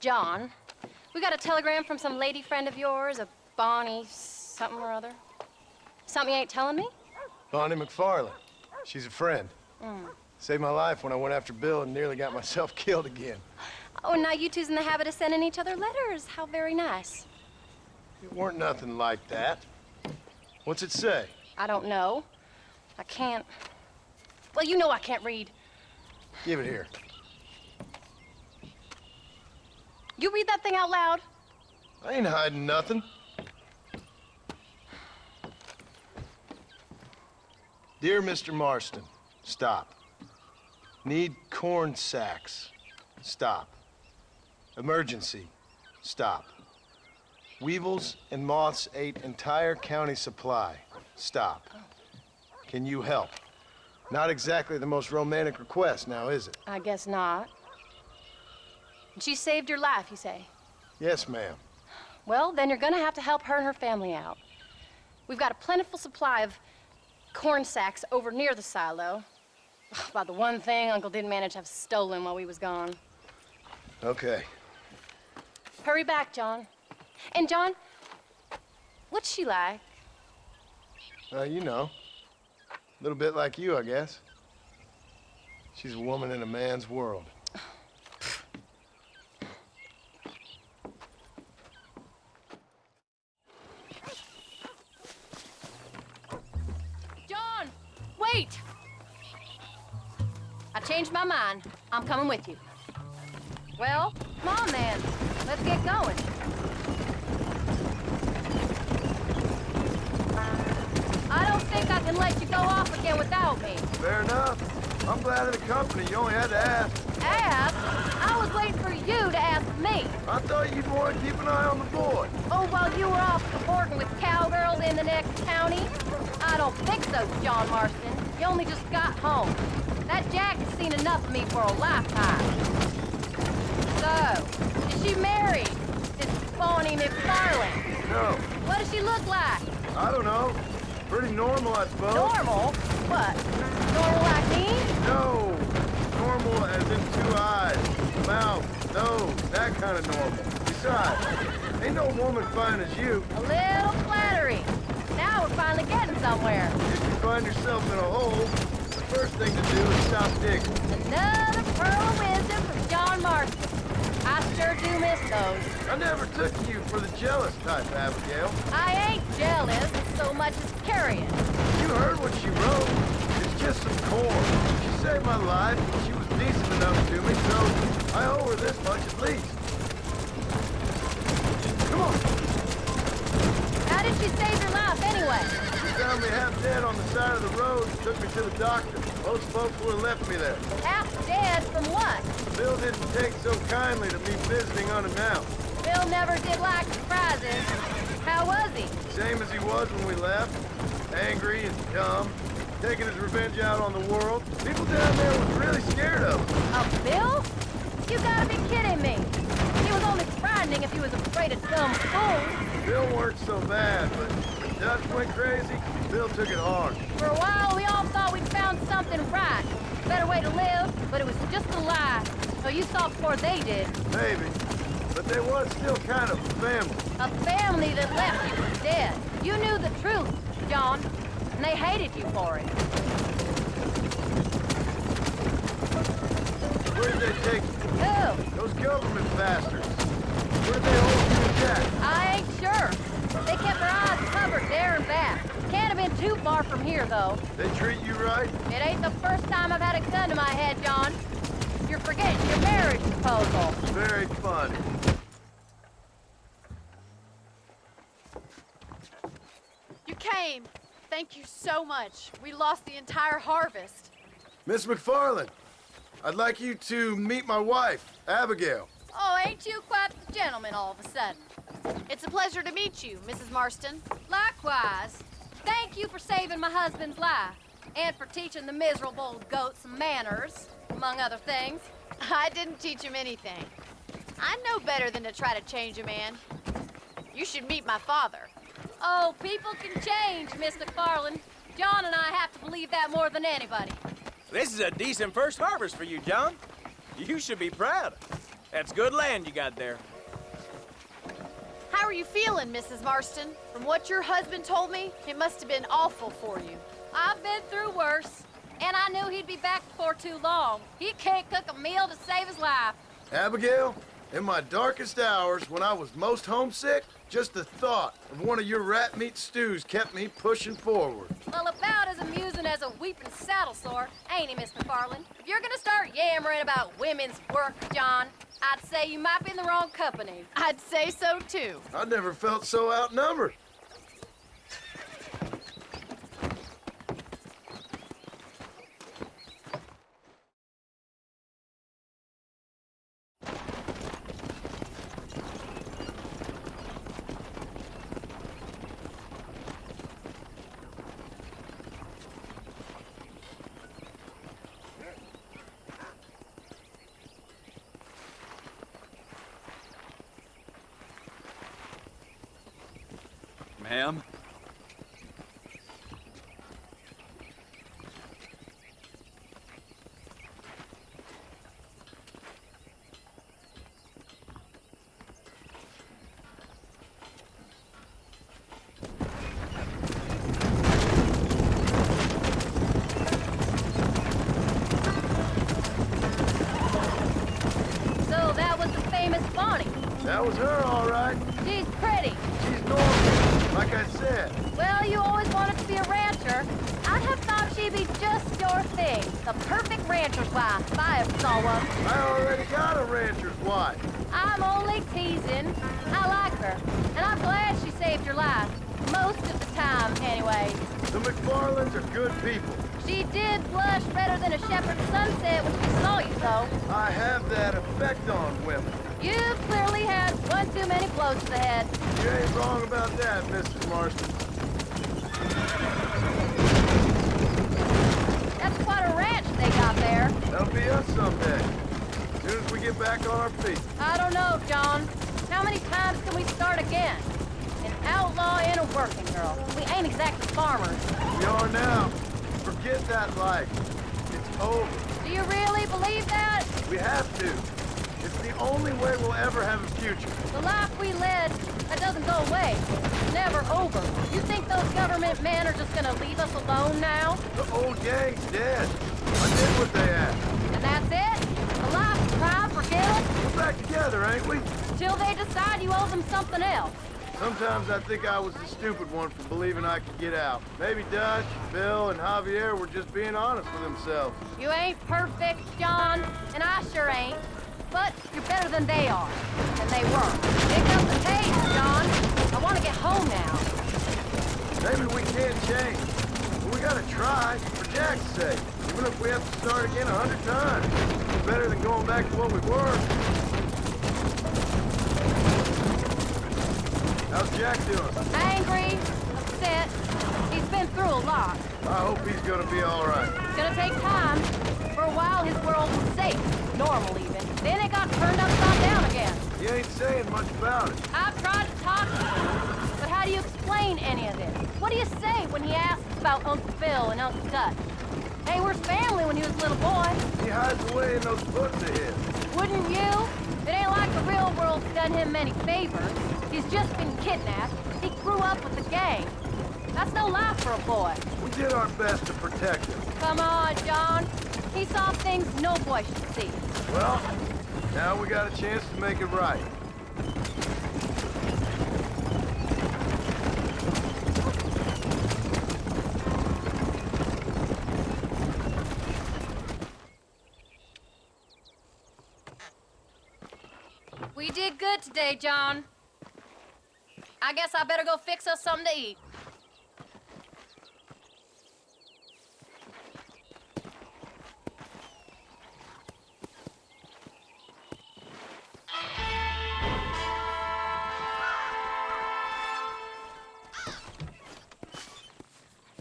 John. We got a telegram from some lady friend of yours, a Bonnie something or other. Something you ain't telling me? Bonnie McFarland. She's a friend. Mm. Saved my life when I went after Bill and nearly got myself killed again. Oh, now you two's in the habit of sending each other letters. How very nice. It weren't nothing like that. What's it say? I don't know. I can't... Well, you know I can't read. Give it here. You read that thing out loud? I ain't hiding nothing. Dear Mr. Marston, stop. Need corn sacks. Stop. Emergency. Stop. Weevils and moths ate entire county supply. Stop. Can you help? Not exactly the most romantic request now, is it? I guess not. She saved your life, you say? Yes, ma'am. Well, then you're gonna have to help her and her family out. We've got a plentiful supply of corn sacks over near the silo. About the one thing Uncle didn't manage to have stolen while we was gone. Okay. Hurry back, John. And John, what's she like? You know. A little bit like you, I guess. She's a woman in a man's world. John, wait! I changed my mind. I'm coming with you. Well, come on then. Let's get going. I don't think I can let you go off again without me. Fair enough. I'm glad of the company. You only had to ask. Ask? I was waiting for you to ask me. I thought you'd want to keep an eye on the boy. Oh, while you were off cavorting with cowgirls in the next county? I don't think so, John Marston. You only just got home. That Jack has seen enough of me for a lifetime. So, is she married? This Bonnie McFarland? No. What does she look like? I don't know. Pretty normal, I suppose. Normal? What? Normal like me? No. Normal as in 2 eyes, mouth, nose, that kind of normal. Besides, ain't no woman fine as you. A little flattery. Now we're finally getting somewhere. If you find yourself in a hole, the first thing to do is stop digging. Another pearl of wisdom from John Marston. I sure do miss those. I never took you for the jealous type, Abigail. I ain't jealous so much as curious. You heard what she wrote. It's just some corn. She saved my life, and she was decent enough to me, so I owe her this much at least. Come on. How did she save your life anyway? She found me half dead on the side of the road and took me to the doctor. Most folks would have left me there. Half dead from what? Bill didn't take so kindly to me visiting unannounced. Bill never did like surprises. How was he? Same as he was when we left. Angry and dumb. Taking his revenge out on the world. People down there was really scared of him. Of Bill? You gotta be kidding me. He was only frightening if he was afraid of dumb fools. Bill weren't so bad, but when Dutch went crazy, Bill took it hard. For a while, we all thought we'd found something right. A better way to live, but it was just a lie. So you saw before they did. Maybe. But they was still kind of a family. A family that left you for dead. You knew the truth, John, and they hated you for it. Where'd they take you? Who? Those government bastards. Where'd they hold you and Jack? I ain't sure. They kept their eyes covered there and back. Can't have been too far from here, though. They treat you right? It ain't the first time I've had a gun to my head, John. You're forgetting your marriage proposal. Very funny. You came. Thank you so much. We lost the entire harvest. Miss McFarland, I'd like you to meet my wife, Abigail. Oh, ain't you quite the gentleman all of a sudden? It's a pleasure to meet you, Mrs. Marston. Likewise. Thank you for saving my husband's life. And for teaching the miserable goat some manners, among other things. I didn't teach him anything. I know better than to try to change a man. You should meet my father. Oh, people can change, Miss McFarland. John and I have to believe that more than anybody. This is a decent first harvest for you, John. You should be proud. That's good land you got there. How are you feeling, Mrs. Marston? From what your husband told me, it must have been awful for you. I've been through worse, and I knew he'd be back before too long. He can't cook a meal to save his life. Abigail, in my darkest hours, when I was most homesick, just the thought of one of your rat meat stews kept me pushing forward. Well, about as amusing as a weeping saddle sore, ain't he, Miss McFarland? If you're gonna start yammering about women's work, John, I'd say you might be in the wrong company. I'd say so, too. I never felt so outnumbered. Ma'am? So that was the famous Bonnie. That was her, all right. She's pretty. She's normal, like I said. Well, you always wanted to be a rancher. I'd have thought she'd be just your thing. The perfect rancher's wife, if I ever saw one. I already got a rancher's wife. I'm only teasing. I like her, and I'm glad she saved your life. Most of the time, anyway. The McFarlands are good people. She did blush redder than a shepherd's sunset when she saw you, though. I have that effect on women. You've clearly had one too many blows to the head. You ain't wrong about that, Mrs. Marston. That's quite a ranch they got there. That'll be us someday. As soon as we get back on our feet. I don't know, John. How many times can we start again? An outlaw and a working girl. We ain't exactly farmers. We are now. Forget that life. It's over. Do you really believe that? We have to. It's the only way we'll ever have a future. The life we led, that doesn't go away. It's never over. You think those government men are just gonna leave us alone now? The old gang's dead. I did what they asked. And that's it? A life of crime, forget it? We're back together, ain't we? Till they decide you owe them something else. Sometimes I think I was the stupid one for believing I could get out. Maybe Dutch, Bill, and Javier were just being honest with themselves. You ain't perfect, John, and I sure ain't. But you're better than they are. And they were. Pick up the pace, John. I want to get home now. Maybe we can't change. But we gotta try, for Jack's sake. Even if we have to start again 100 times. It's better than going back to what we were. How's Jack doing? Angry, upset. He's been through a lot. I hope he's gonna be all right. It's gonna take time. For a while, his world was safe. Normal, even. Then it got turned upside down again. He ain't saying much about it. I've tried to talk to him. But how do you explain any of this? What do you say when he asks about Uncle Phil and Uncle Dutch? They were family when he was a little boy. He hides away in those books of his. Wouldn't you? It ain't like the real world's done him many favors. He's just been kidnapped. He grew up with the gang. That's no life for a boy. We did our best to protect him. Come on, John. He saw things no boy should see. Well, now we got a chance to make it right. We did good today, John. I guess I better go fix us something to eat.